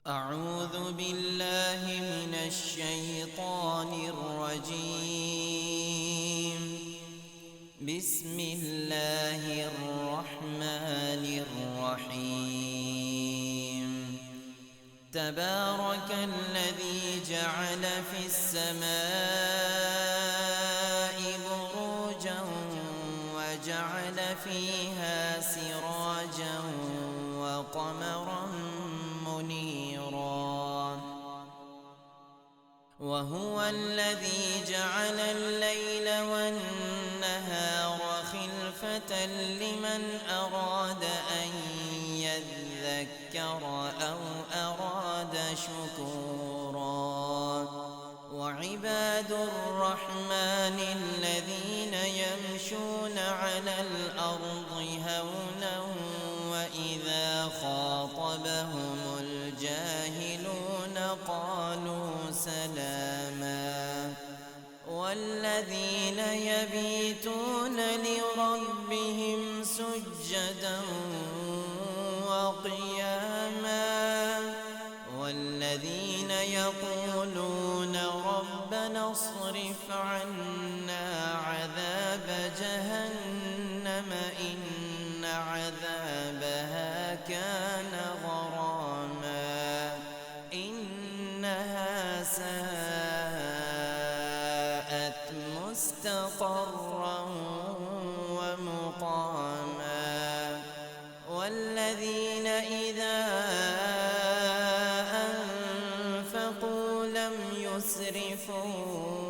أعوذ بالله من الشيطان الرجيم. بسم الله الرحمن الرحيم. تبارك الذي جعل في السماء بروجا وجعل فيها سراجا وقمرا منيرا، وهو الذي جعل الليل والنهار خلفة لمن أراد أن يذكر أو أراد شكورا. وعباد الرحمن الذين يمشون على الأرض هونا وإذا خاطبهم الجاهلون قالوا سلاما. والذين يبيتون لربهم سجدا وقياما، والذين يقولون ربنا اصرف عنا عذاب جهنم إن عذابها كان غراما إنها ساءت مستقرا ومقاما. والذين إذا أنفقوا لم يسرفوا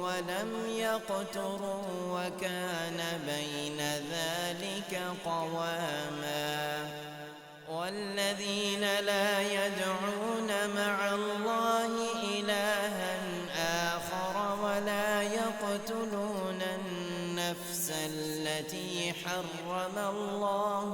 ولم يقتروا وكان بين ذلك قواما. والذين لا يدعون مع الله إلها آخر ولا يقتلون النفس التي حرم الله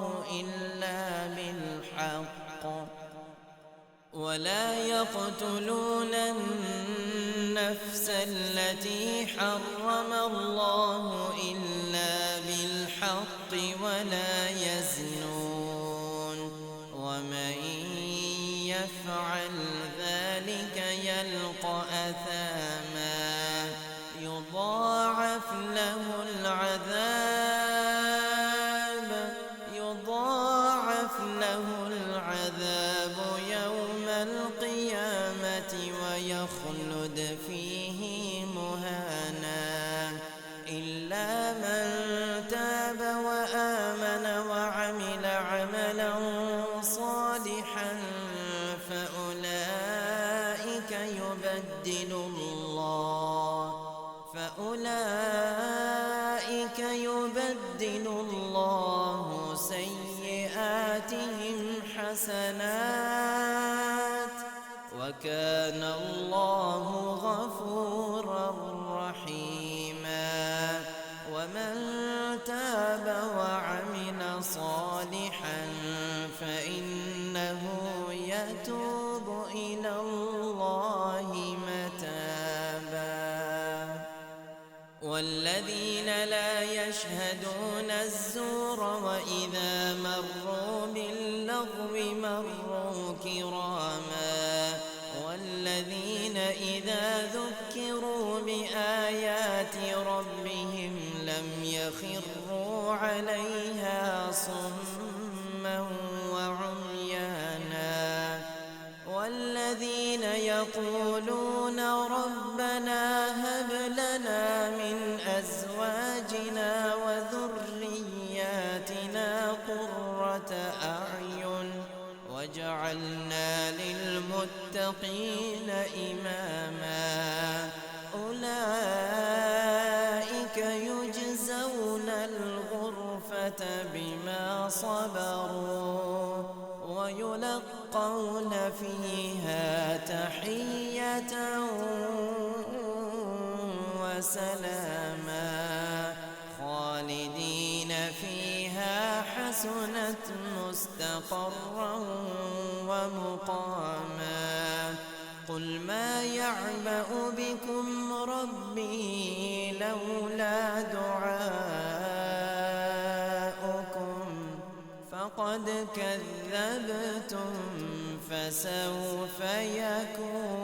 إلا بالحق ولا يزنون، ومن يفعل ذلك يلقى أثاما يضاعف له العذاب يوم القيامة ويخلد فيه مهانا إلا من تاب وآمن وعمل عملا صالحا فأولئك يبدل الله سيئاتهم حسنات وكان الله غفورا رحيما. ومن تاب وعمل صالحا فإنه يتوب إلى الله متابا. والذين لا يشهدون الزور وإذا مروا باللغو مروا كراما. والذين إذا ذكروا بآيات ربهم لم يخروا عليها صما وعميانا. والذين يقولون ربنا هب لنا من أزواجنا وذرياتنا قرة أعين واجعلنا للمتقين إماما. أولئك يجزون الغرفة بما صبروا ويلقون فيها تحية وسلاما خالدين فيها حسنت مستقرا ومقاما. قل ما يعبأ بكم ربي لولا دعاؤكم فقد كذبتم فسوف يكون